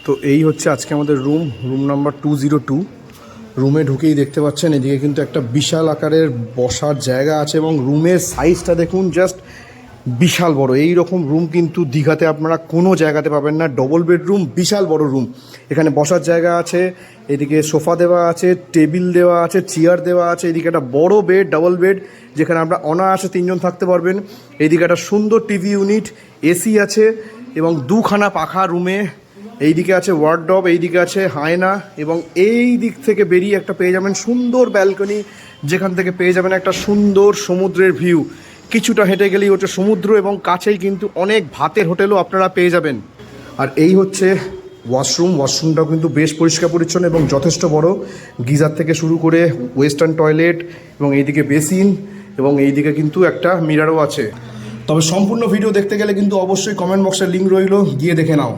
তো এই হচ্ছে আজকে আমাদের রুম নাম্বার 202। রুমে ঢুকেই দেখতে পাচ্ছেন এদিকে কিন্তু একটা বিশাল আকারের বসার জায়গা আছে এবং রুমের সাইজটা দেখুন, জাস্ট বিশাল বড়। এই রকম রুম কিন্তু দীঘাতে আপনারা কোনো জায়গাতে পাবেন না। ডবল বেডরুম, বিশাল বড় রুম। এখানে বসার জায়গা আছে, এদিকে সোফা দেওয়া আছে, টেবিল দেওয়া আছে, চেয়ার দেওয়া আছে। এদিকে একটা বড় বেড, ডাবল বেড, যেখানে আমরা অনায়াসে 3 জন থাকতে পারবেন। এইদিকে একটা সুন্দর টিভি ইউনিট, এসি আছে এবং 2খানা পাখা রুমে। এইদিকে আছে ওয়ার্ডরোব, এইদিকে আছে হায়না এবং এই দিক থেকে বেরিয়ে একটা পেয়ে যাবেন সুন্দর ব্যালকনি, যেখান থেকে পেয়ে যাবেন একটা সুন্দর সমুদ্রের ভিউ। কিছুটা হেঁটে গেলেই হচ্ছে সমুদ্র এবং কাছেই কিন্তু অনেক ভাতের হোটেলও আপনারা পেয়ে যাবেন। আর এই হচ্ছে ওয়াশরুমটাও কিন্তু বেশ পরিষ্কার পরিচ্ছন্ন এবং যথেষ্ট বড়। গিজার থেকে শুরু করে ওয়েস্টার্ন টয়লেট এবং এইদিকে বেসিন এবং এইদিকে কিন্তু একটা মিরারও আছে। তবে সম্পূর্ণ ভিডিও দেখতে গেলে কিন্তু অবশ্যই কমেন্ট বক্সে লিঙ্ক রইল, গিয়ে দেখে নাও।